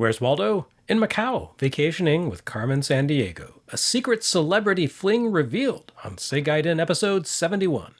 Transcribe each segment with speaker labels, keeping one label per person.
Speaker 1: Where's Waldo? In Macau, vacationing with Carmen Sandiego. A secret celebrity fling revealed on Segaiden episode 71.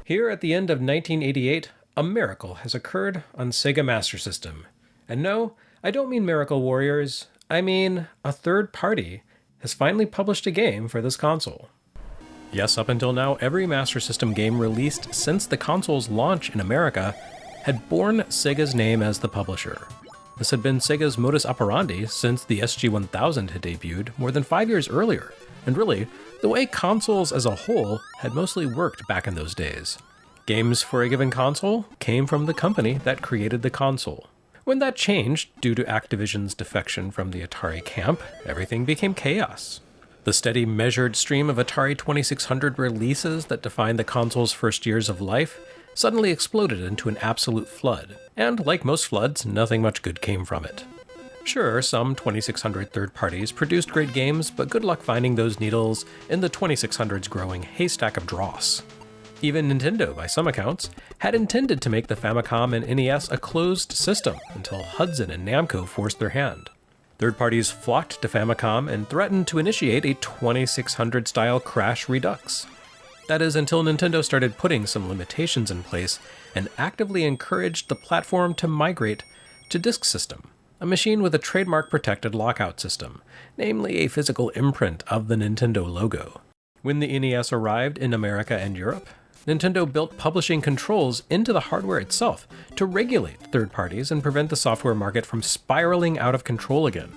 Speaker 1: Here at the end of 1988, a miracle has occurred on Sega Master System. And no, I don't mean Miracle Warriors, I mean a third party has finally published a game for this console. Yes, up until now, every Master System game released since the console's launch in America had borne Sega's name as the publisher. This had been Sega's modus operandi since the SG-1000 had debuted more than 5 years earlier, and really, the way consoles as a whole had mostly worked back in those days. Games for a given console came from the company that created the console. When that changed, due to Activision's defection from the Atari camp, everything became chaos. The steady, measured stream of Atari 2600 releases that defined the console's first years of life suddenly exploded into an absolute flood, and like most floods, nothing much good came from it. Sure, some 2600 third parties produced great games, but good luck finding those needles in the 2600's growing haystack of dross. Even Nintendo, by some accounts, had intended to make the Famicom and NES a closed system until Hudson and Namco forced their hand. Third parties flocked to Famicom and threatened to initiate a 2600-style Crash Redux. That is, until Nintendo started putting some limitations in place and actively encouraged the platform to migrate to Disk System, a machine with a trademark-protected lockout system, namely a physical imprint of the Nintendo logo. When the NES arrived in America and Europe, Nintendo built publishing controls into the hardware itself to regulate third parties and prevent the software market from spiraling out of control again.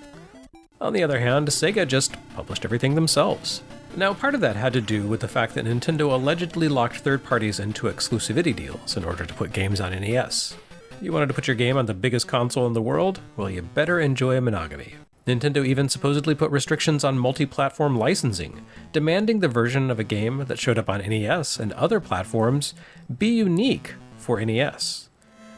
Speaker 1: On the other hand, Sega just published everything themselves. Now, part of that had to do with the fact that Nintendo allegedly locked third parties into exclusivity deals in order to put games on NES. You wanted to put your game on the biggest console in the world? Well, you better enjoy monogamy. Nintendo even supposedly put restrictions on multi-platform licensing, demanding the version of a game that showed up on NES and other platforms be unique for NES.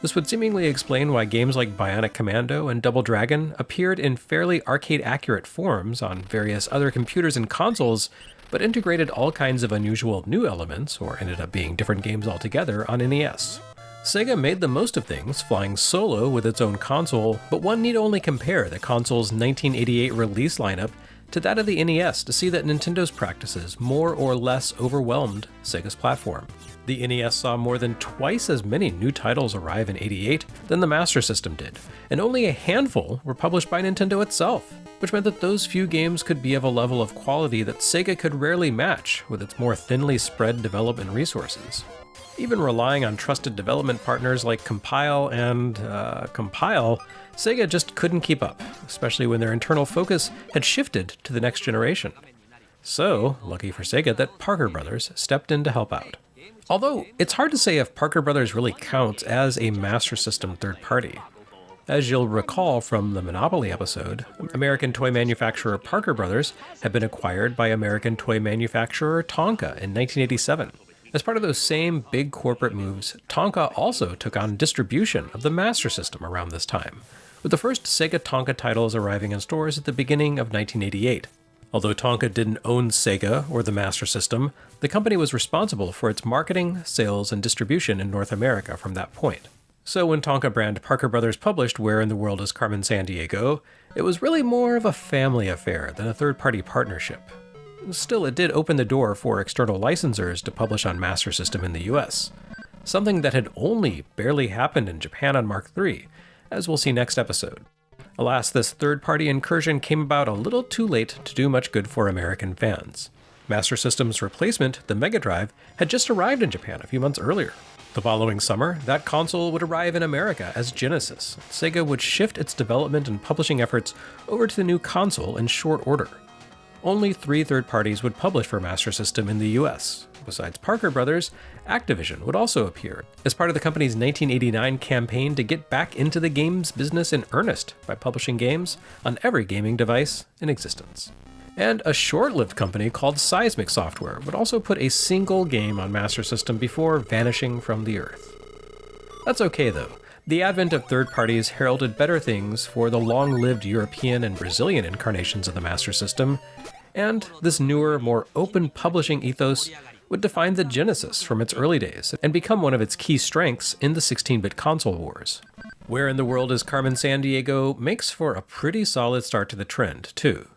Speaker 1: This would seemingly explain why games like Bionic Commando and Double Dragon appeared in fairly arcade-accurate forms on various other computers and consoles, but integrated all kinds of unusual new elements, or ended up being different games altogether, on NES. Sega made the most of things, flying solo with its own console, but one need only compare the console's 1988 release lineup to that of the NES to see that Nintendo's practices more or less overwhelmed Sega's platform. The NES saw more than twice as many new titles arrive in '88 than the Master System did, and only a handful were published by Nintendo itself, which meant that those few games could be of a level of quality that Sega could rarely match with its more thinly spread development resources. Even relying on trusted development partners like Compile and Compile, Sega just couldn't keep up, especially when their internal focus had shifted to the next generation. So, lucky for Sega that Parker Brothers stepped in to help out. Although, it's hard to say if Parker Brothers really counts as a Master System third party. As you'll recall from the Monopoly episode, American toy manufacturer Parker Brothers had been acquired by American toy manufacturer Tonka in 1987. As part of those same big corporate moves, Tonka also took on distribution of the Master System around this time, with the first Sega Tonka titles arriving in stores at the beginning of 1988. Although Tonka didn't own Sega or the Master System, the company was responsible for its marketing, sales, and distribution in North America from that point. So when Tonka brand Parker Brothers published Where in the World is Carmen Sandiego, it was really more of a family affair than a third-party partnership. Still, it did open the door for external licensors to publish on Master System in the US, something that had only barely happened in Japan on Mark III, as we'll see next episode. Alas, this third-party incursion came about a little too late to do much good for American fans. Master System's replacement, the Mega Drive, had just arrived in Japan a few months earlier. The following summer, that console would arrive in America as Genesis. Sega would shift its development and publishing efforts over to the new console in short order. Only 3 third parties would publish for Master System in the US. Besides Parker Brothers, Activision would also appear as part of the company's 1989 campaign to get back into the games business in earnest by publishing games on every gaming device in existence. And a short-lived company called Seismic Software would also put a single game on Master System before vanishing from the earth. That's okay though. The advent of third parties heralded better things for the long-lived European and Brazilian incarnations of the Master System, And this newer, more open publishing ethos would define the Genesis from its early days and become one of its key strengths in the 16-bit console wars. Where in the World is Carmen Sandiego makes for a pretty solid start to the trend, too.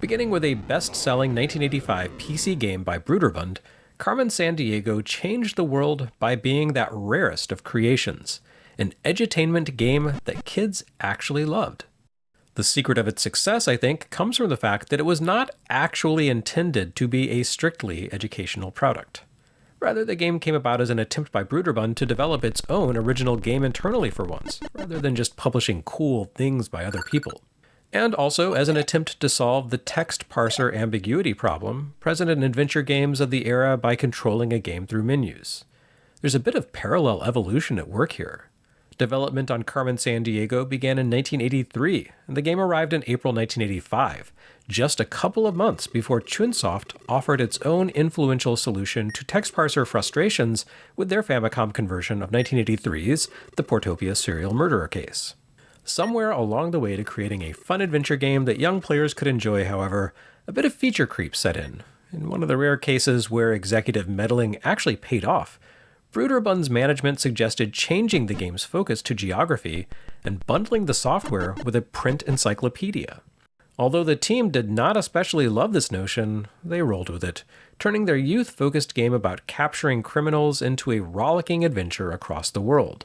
Speaker 1: Beginning with a best-selling 1985 PC game by Broderbund, Carmen Sandiego changed the world by being that rarest of creations, an edutainment game that kids actually loved. The secret of its success, I think, comes from the fact that it was not actually intended to be a strictly educational product. Rather, the game came about as an attempt by Broderbund to develop its own original game internally for once, rather than just publishing cool things by other people. And also as an attempt to solve the text parser ambiguity problem present in adventure games of the era by controlling a game through menus. There's a bit of parallel evolution at work here. Development on Carmen Sandiego began in 1983, and the game arrived in April 1985, just a couple of months before Chunsoft offered its own influential solution to text parser frustrations with their Famicom conversion of 1983's The Portopia Serial Murderer Case. Somewhere along the way to creating a fun adventure game that young players could enjoy, however, a bit of feature creep set in one of the rare cases where executive meddling actually paid off. Broderbund's management suggested changing the game's focus to geography and bundling the software with a print encyclopedia. Although the team did not especially love this notion, they rolled with it, turning their youth-focused game about capturing criminals into a rollicking adventure across the world.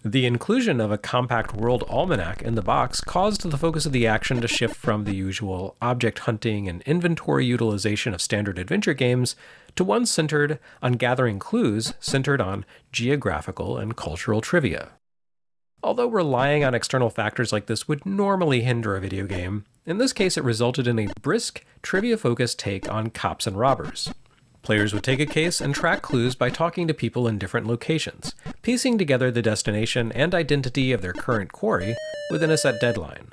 Speaker 1: The inclusion of a compact world almanac in the box caused the focus of the action to shift from the usual object hunting and inventory utilization of standard adventure games to one centered on gathering clues centered on geographical and cultural trivia. Although relying on external factors like this would normally hinder a video game, in this case it resulted in a brisk, trivia-focused take on cops and robbers. Players would take a case and track clues by talking to people in different locations, piecing together the destination and identity of their current quarry within a set deadline.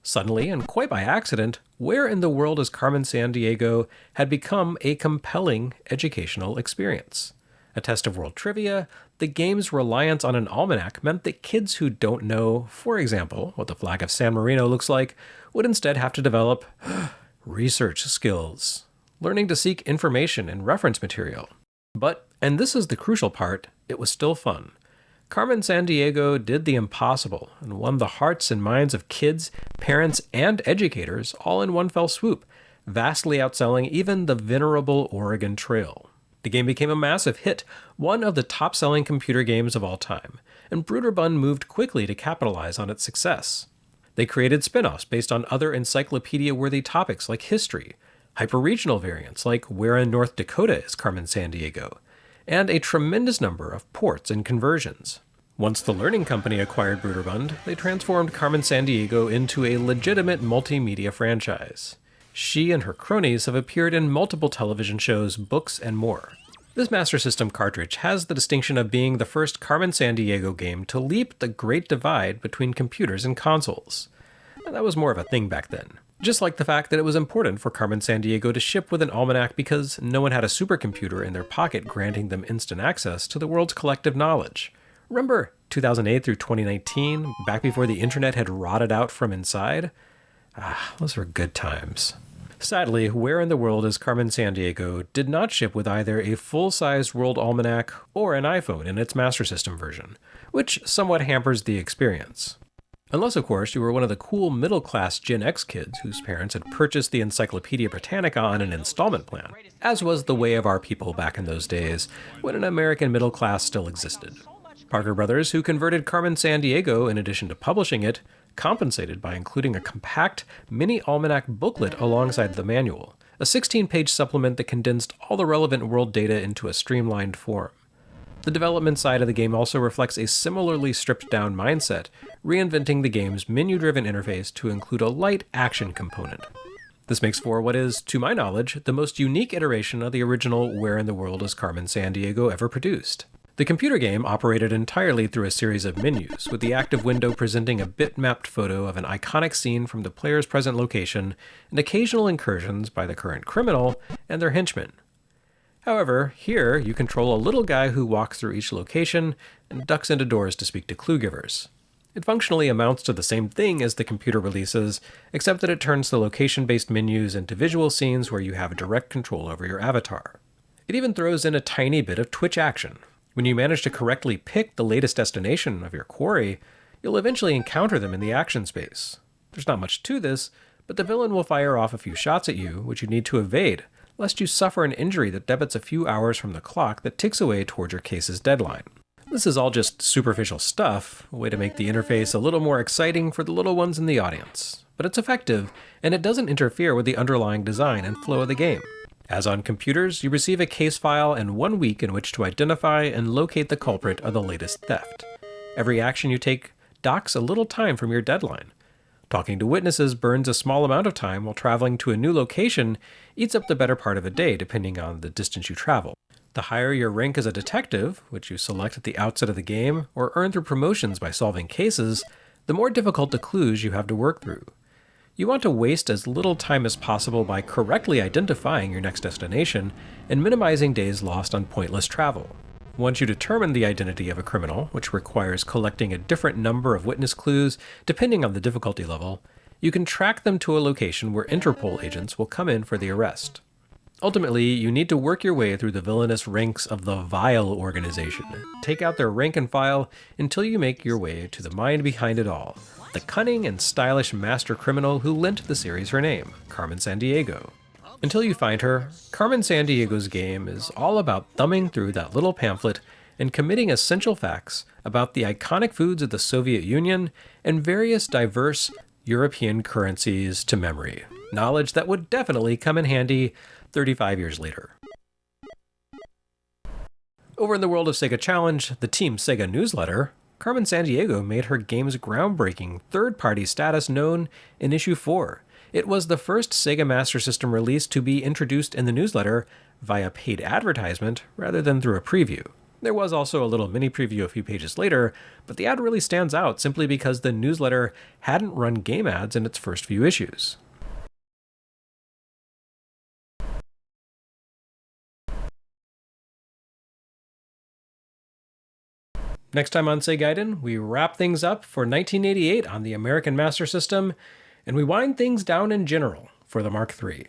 Speaker 1: Suddenly, and quite by accident, Where in the World is Carmen Sandiego had become a compelling educational experience. A test of world trivia, the game's reliance on an almanac meant that kids who don't know, for example, what the flag of San Marino looks like, would instead have to develop research skills, learning to seek information and reference material. But, and this is the crucial part, it was still fun. Carmen Sandiego did the impossible and won the hearts and minds of kids, parents, and educators all in one fell swoop, vastly outselling even the venerable Oregon Trail. The game became a massive hit, one of the top-selling computer games of all time, and Broderbund moved quickly to capitalize on its success. They created spin-offs based on other encyclopedia-worthy topics like history, hyper-regional variants like Where in North Dakota is Carmen Sandiego, and a tremendous number of ports and conversions. Once the Learning Company acquired Broderbund, they transformed Carmen Sandiego into a legitimate multimedia franchise. She and her cronies have appeared in multiple television shows, books, and more. This Master System cartridge has the distinction of being the first Carmen Sandiego game to leap the great divide between computers and consoles. And that was more of a thing back then. Just like the fact that it was important for Carmen Sandiego to ship with an almanac because no one had a supercomputer in their pocket granting them instant access to the world's collective knowledge. Remember 2008 through 2019, back before the internet had rotted out from inside? Those were good times. Sadly, Where in the World is Carmen Sandiego did not ship with either a full-sized World Almanac or an iPhone in its Master System version, which somewhat hampers the experience. Unless, of course, you were one of the cool middle-class Gen X kids whose parents had purchased the Encyclopedia Britannica on an installment plan, as was the way of our people back in those days, when an American middle class still existed. Parker Brothers, who converted Carmen Sandiego in addition to publishing it, compensated by including a compact mini-almanac booklet alongside the manual, a 16-page supplement that condensed all the relevant world data into a streamlined form. The development side of the game also reflects a similarly stripped-down mindset, reinventing the game's menu-driven interface to include a light action component. This makes for what is, to my knowledge, the most unique iteration of the original Where in the World is Carmen Sandiego ever produced. The computer game operated entirely through a series of menus, with the active window presenting a bitmapped photo of an iconic scene from the player's present location and occasional incursions by the current criminal and their henchmen. However, here you control a little guy who walks through each location and ducks into doors to speak to clue givers. It functionally amounts to the same thing as the computer releases, except that it turns the location-based menus into visual scenes where you have direct control over your avatar. It even throws in a tiny bit of twitch action. When you manage to correctly pick the latest destination of your quarry, you'll eventually encounter them in the action space. There's not much to this, but the villain will fire off a few shots at you, which you need to evade, lest you suffer an injury that debits a few hours from the clock that ticks away towards your case's deadline. This is all just superficial stuff, a way to make the interface a little more exciting for the little ones in the audience. But it's effective, and it doesn't interfere with the underlying design and flow of the game. As on computers, you receive a case file and 1 week in which to identify and locate the culprit of the latest theft. Every action you take docks a little time from your deadline. Talking to witnesses burns a small amount of time, while traveling to a new location eats up the better part of a day depending on the distance you travel. The higher your rank as a detective, which you select at the outset of the game or earn through promotions by solving cases, the more difficult the clues you have to work through. You want to waste as little time as possible by correctly identifying your next destination and minimizing days lost on pointless travel. Once you determine the identity of a criminal, which requires collecting a different number of witness clues depending on the difficulty level, you can track them to a location where Interpol agents will come in for the arrest. Ultimately, you need to work your way through the villainous ranks of the Vile organization, take out their rank and file until you make your way to the mind behind it all, the cunning and stylish master criminal who lent the series her name, Carmen Sandiego. Until you find her, Carmen Sandiego's game is all about thumbing through that little pamphlet and committing essential facts about the iconic foods of the Soviet Union and various diverse European currencies to memory. Knowledge that would definitely come in handy 35 years later. Over in the world of Sega Challenge, the Team Sega newsletter, Carmen Sandiego made her game's groundbreaking third-party status known in Issue 4. It was the first Sega Master System release to be introduced in the newsletter via paid advertisement rather than through a preview. There was also a little mini preview a few pages later, but the ad really stands out simply because the newsletter hadn't run game ads in its first few issues. Next time on Segaiden, we wrap things up for 1988 on the American Master System, and we wind things down in general for the Mark III.